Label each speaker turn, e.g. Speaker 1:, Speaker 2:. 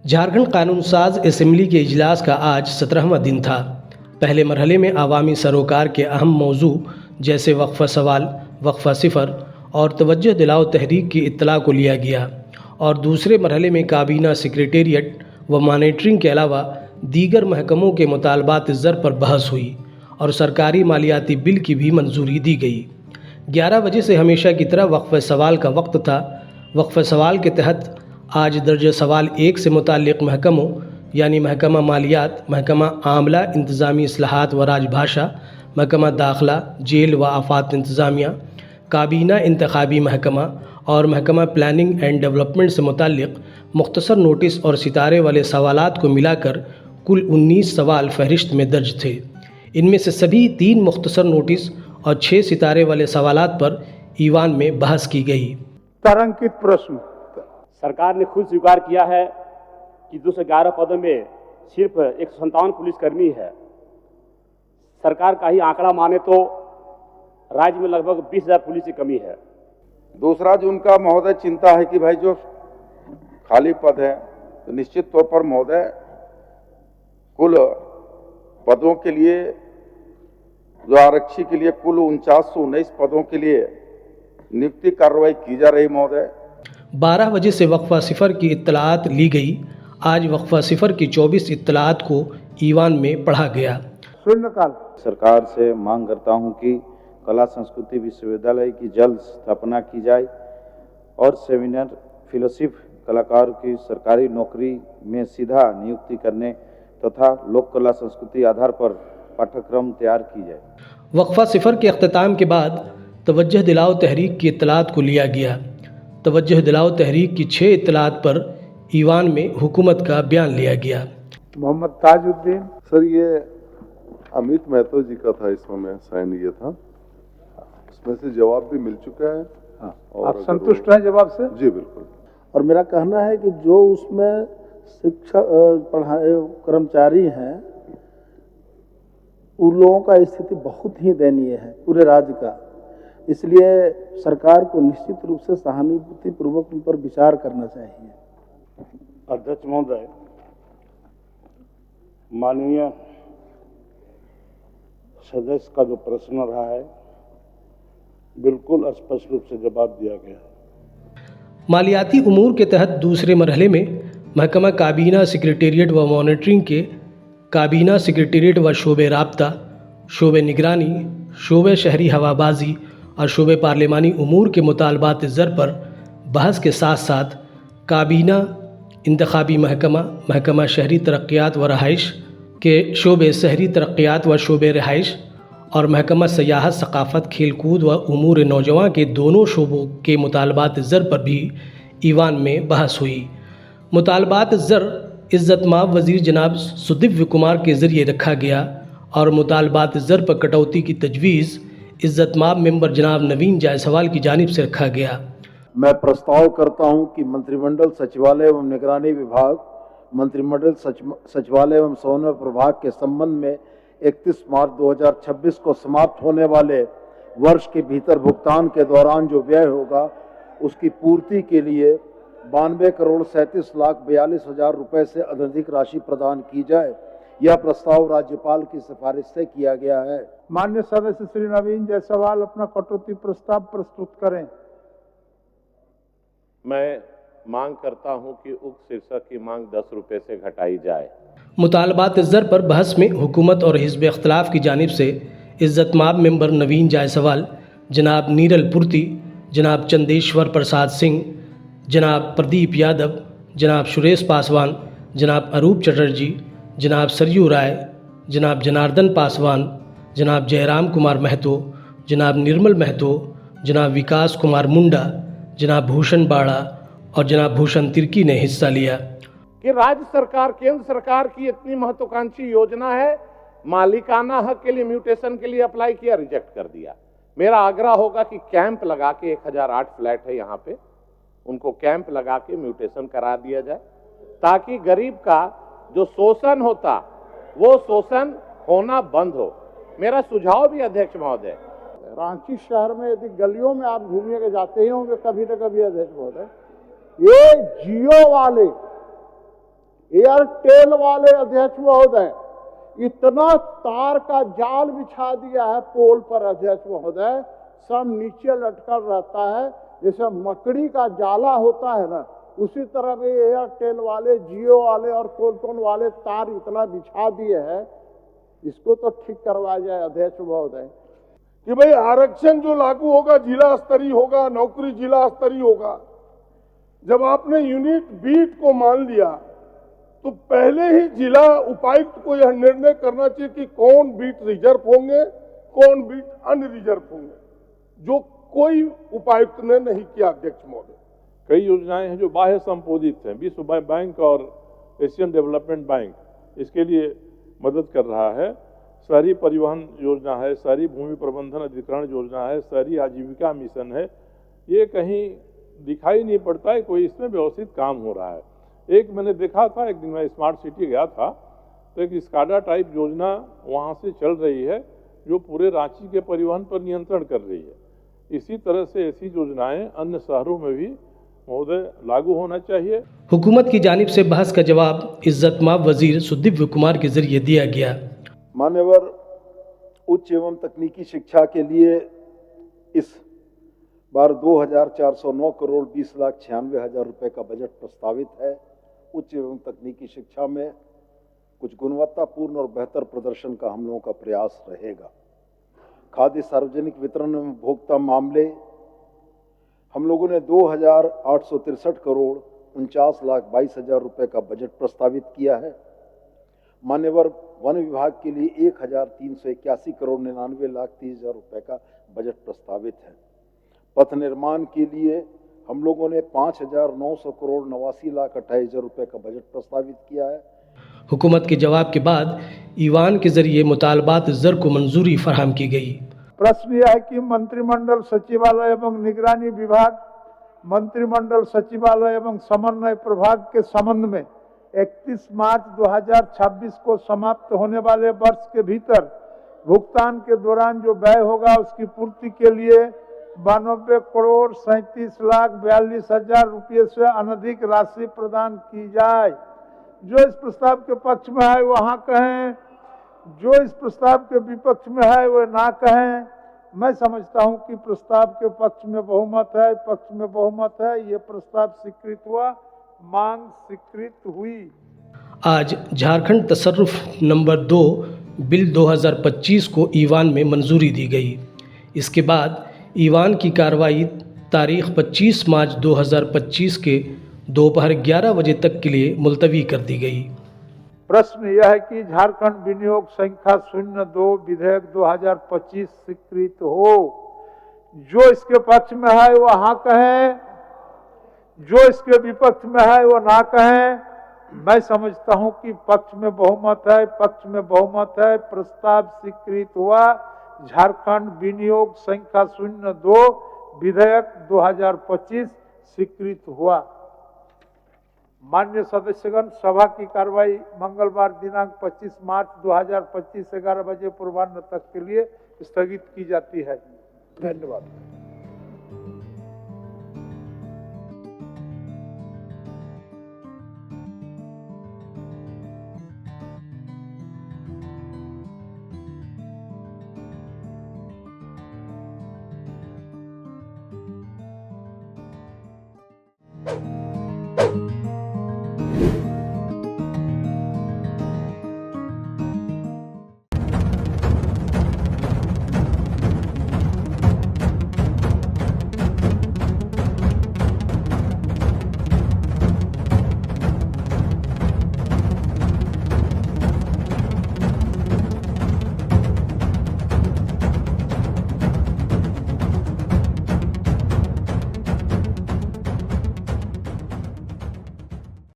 Speaker 1: झारखंड कानून साज असेंबली के इजलास का आज 17वां दिन था। पहले मरहले में अवामी सरोकार के अहम मौजू जैसे वक्फ़ा सवाल, वक्फ़ा सिफ़र और तवज्जो दिलाओ तहरीक की इत्तला को लिया गया और दूसरे मरहले में काबीना सेक्रेटेरिएट व मॉनिटरिंग के अलावा दीगर महकमों के मुतालबात ज़र पर बहस हुई और सरकारी मालियाती बिल की भी मंजूरी दी गई। 11 बजे से हमेशा की तरह वक्फ़ा सवाल का वक्त था। वक्फ़ा सवाल के तहत आज दर्ज सवाल 1 से मुताल्लिक़ महकमों यानी महकमा मालियात, महकमा आमला इंतज़ामी इस्लाहात व राजभाषा, महकमा दाखिला, जेल व आफात इंतज़ामिया, काबीना इंतखाबी महकमा और महकमा प्लानिंग एंड डेवलपमेंट से मुताल्लिक़ मुख्तसर नोटिस और सितारे वाले सवालात को मिलाकर कुल 19 सवाल फहरिस्त में दर्ज थे। इनमें से सभी 3 मुख्तसर नोटिस और 6 सितारे वाले सवालात पर ईवान में बहस की गई।
Speaker 2: तारांकित प्रश्न।
Speaker 3: सरकार ने खुद स्वीकार किया है कि 211 पदों में सिर्फ 157 पुलिसकर्मी है। सरकार का ही आंकड़ा माने तो राज्य में लगभग 20,000 पुलिस की कमी है।
Speaker 4: दूसरा जो उनका महोदय चिंता है कि भाई जो खाली पद है तो निश्चित तौर पर महोदय कुल पदों के लिए जो आरक्षी के लिए कुल 4919 पदों के लिए नियुक्ति कार्रवाई की जा रही महोदय।
Speaker 1: 12 बजे से वक्फ़ा सिफ़र की इत्तलात ली गई। आज वक्फ़ा सिफ़र की 24 इत्तलात को ईवान में पढ़ा गया।
Speaker 2: शून्यकाल।
Speaker 5: सरकार से मांग करता हूं कि कला संस्कृति विश्वविद्यालय की जल्द स्थापना की जाए और सेमिनार फेलोशिप कलाकार की सरकारी नौकरी में सीधा नियुक्ति करने तथा लोक कला संस्कृति आधार पर पाठ्यक्रम तैयार की जाए।
Speaker 1: वक्फ़ा सिफ़र के अख्ताम के बाद तवज्जो दिलाओ तहरीक की इत्तलात को लिया गया। तवज्जो दिलाओ तहरीक की 6 इत्तलात पर ईवान में हुकूमत का बयान लिया गया।
Speaker 2: मोहम्मद ताजुद्दीन।
Speaker 6: सर, ये अमित महतो जी का था, इसमें मैं साइन ये था, उसमें से जवाब भी मिल चुका है।
Speaker 2: हाँ, आप संतुष्ट हैं जवाब से?
Speaker 6: जी बिल्कुल।
Speaker 7: और मेरा कहना है कि जो उसमें शिक्षक पढ़ाए कर्मचारी हैं उन लोगों का स्थिति बहुत ही दयनीय है पूरे राज्य का। इसलिए सरकार को निश्चित रूप से सहानुभूतिपूर्वक उन पर विचार करना चाहिए।
Speaker 2: अध्यक्ष महोदय, माननीय सदस्य का जो प्रश्न रहा है बिल्कुल स्पष्ट रूप से जवाब दिया गया है।
Speaker 1: मालियाती उमूर के तहत दूसरे मरहले में महकमा काबीना सेक्रेटेरिएट व मॉनिटरिंग के काबीना सेक्रेटेरिएट व शोबे राब्ता, शोबे निगरानी, शोबे शहरी हवाबाजी और शोबे पार्लिमानी उमूर के मुतालबात ज़र पर बहस के साथ साथ काबीना इंतखाबी महकमा, महकमा शहरी तरक्यात व रहाइश के शोबे शहरी तरक्यात व शोबे रहाइश और महकमा सयाहत, सकाफ़त, खेलकूद व उमूर नौजवान के दोनों शोबों के मुतालबात ज़र पर भी ईवान में बहस हुई। मुतालबात ज़र इज़्ज़तमाब वज़ीर जनाब सुदिव्य कुमार के ज़रिए रखा गया और मुतालबात ज़र पर कटौती की तजवीज़ इज़्ज़तमाब मेंबर जनाब नवीन जायसवाल की जानिब से रखा गया।
Speaker 7: मैं प्रस्ताव करता हूं कि मंत्रिमंडल सचिवालय एवं निगरानी विभाग, मंत्रिमंडल सचिवालय एवं समन्वय प्रभाग के संबंध में 31 मार्च 2026 को समाप्त होने वाले वर्ष के भीतर भुगतान के दौरान जो व्यय होगा उसकी पूर्ति के लिए 92,37,42,000 रुपये से अधिक राशि प्रदान की जाए। यह प्रस्ताव राज्यपाल की सिफारिश से किया गया है।
Speaker 2: माननीय सदस्य श्री नवीन जायसवाल अपना कटौती प्रस्ताव प्रस्तुत करें।
Speaker 8: मैं मांग करता हूं कि उक्त शीर्षक की मांग 10 रुपये से घटाई जाए।
Speaker 1: मुतालबात ज़र पर बहस में हुकूमत और हिज़्ब इख्तिलाफ की जानिब से इज़्ज़तमाब मेंबर नवीन जायसवाल, जनाब नीरल पुर्ती, जनाब चंदेश्वर प्रसाद सिंह, जनाब प्रदीप यादव, जनाब सुरेश पासवान, जनाब अरूप चटर्जी, जनाब सरयू राय, जनाब जनार्दन पासवान, जनाब जयराम कुमार महतो, जनाब निर्मल महतो, जनाब विकास कुमार मुंडा, जनाब भूषण बाड़ा और जनाब भूषण तिर्की ने हिस्सा लिया।
Speaker 9: कि राज्य सरकार, केंद्र सरकार की इतनी महत्वाकांक्षी योजना है, मालिकाना हक के लिए म्यूटेशन के लिए अप्लाई किया, रिजेक्ट कर दिया। मेरा आग्रह होगा कि कैंप लगा के 1008 फ्लैट है यहाँ पे, उनको कैंप लगा के म्यूटेशन करा दिया जाए ताकि गरीब का जो शोषण होता वो शोषण होना बंद हो। मेरा सुझाव भी अध्यक्ष महोदय,
Speaker 2: रांची शहर में यदि गलियों में आप घूमिएगा, जाते ही होंगे कभी न कभी अध्यक्ष महोदय, ये जियो वाले
Speaker 7: एयरटेल वाले अध्यक्ष महोदय इतना तार का जाल बिछा दिया है पोल पर अध्यक्ष महोदय, सब नीचे लटकर रहता है, जैसे मकड़ी का जाला होता है ना, उसी तरह भी एयरटेल वाले, जियो वाले और कौन वाले तार इतना बिछा दिए हैं। इसको तो ठीक करवाया जाए अध्यक्ष महोदय।
Speaker 10: कि भाई आरक्षण जो लागू होगा जिला स्तरीय होगा, नौकरी जिला स्तरीय होगा। जब आपने यूनिट बीट को मान लिया तो पहले ही जिला उपायुक्त को यह निर्णय करना चाहिए कि कौन बीट रिजर्व होंगे, कौन बीट अनरिजर्व होंगे, जो कोई उपायुक्त ने नहीं किया अध्यक्ष महोदय।
Speaker 8: कई योजनाएं हैं जो बाह्य संपोधित हैं। विश्व बैंक और एशियन डेवलपमेंट बैंक इसके लिए मदद कर रहा है। शहरी परिवहन योजना है, शहरी भूमि प्रबंधन अधिकरण योजना है, शहरी आजीविका मिशन है। ये कहीं दिखाई नहीं पड़ता है कोई इसमें व्यवस्थित काम हो रहा है। एक मैंने देखा था, एक दिन मैं स्मार्ट सिटी गया था तो एक स्काडा टाइप योजना वहाँ से चल रही है जो पूरे रांची के परिवहन पर नियंत्रण कर रही है। इसी तरह से ऐसी योजनाएं अन्य शहरों में भी महोदय लागू होना चाहिए।
Speaker 1: हुकूमत की जानिब से बहस का जवाब इज्जतमाब वजीर सुदिव्य कुमार के जरिए दिया गया।
Speaker 7: मान्यवर, उच्च एवं तकनीकी शिक्षा के लिए इस बार 2,409 करोड़ 20,96,000 रुपए का बजट प्रस्तावित है। उच्च एवं तकनीकी शिक्षा में कुछ गुणवत्तापूर्ण और बेहतर प्रदर्शन का हम लोगों का प्रयास रहेगा। खाद्य सार्वजनिक वितरण एवं उपभोक्ता मामले, हम लोगों ने 2,863 करोड़ 49,22,000 रुपए का बजट प्रस्तावित किया है। मान्यवर, वन विभाग के लिए 1,381 करोड़ 99,30,000 रुपए का बजट प्रस्तावित है। पथ निर्माण के लिए हम लोगों ने 5,900 करोड़ 89,28,000 रुपए का बजट प्रस्तावित किया है।
Speaker 1: हुकूमत के जवाब के बाद ईवान के जरिए मुतालबात ज़र को मंजूरी फराहम की गई।
Speaker 11: प्रश्न यह है कि मंत्रिमंडल सचिवालय एवं निगरानी विभाग, मंत्रिमंडल सचिवालय एवं समन्वय प्रभाग के संबंध में 31 मार्च 2026 को समाप्त होने वाले वर्ष के भीतर भुगतान के दौरान जो व्यय होगा उसकी पूर्ति के लिए 92 करोड़ 37,42,000 रुपये से अनधिक राशि प्रदान की जाए। जो इस प्रस्ताव के पक्ष में है वो हाँ कहें, जो इस प्रस्ताव के विपक्ष में है वो ना कहें। मैं समझता हूं कि प्रस्ताव के पक्ष में बहुमत है, पक्ष में बहुमत है, ये प्रस्ताव स्वीकृत हुआ, मांग स्वीकृत हुई।
Speaker 1: आज झारखंड तसर्रुफ नंबर 2 बिल 2025 को ईवान में मंजूरी दी गई। इसके बाद ईवान की कार्रवाई तारीख 25 मार्च 2025 के दोपहर 11 बजे तक के लिए मुलतवी कर दी गई।
Speaker 11: प्रश्न यह है कि झारखंड विनियोग संख्या 02 विधेयक 2025 स्वीकृत हो। जो इसके पक्ष में है वो हाँ कहें, जो इसके विपक्ष में है वो ना कहें। मैं समझता हूं कि पक्ष में बहुमत है, पक्ष में बहुमत है, प्रस्ताव स्वीकृत हुआ। झारखंड विनियोग संख्या 02 विधेयक 2025 स्वीकृत हुआ। माननीय सदस्यगण, सभा की कार्रवाई मंगलवार दिनांक 25 मार्च 2025 11 बजे पूर्वाह्न तक के लिए स्थगित की जाती है। धन्यवाद।
Speaker 12: you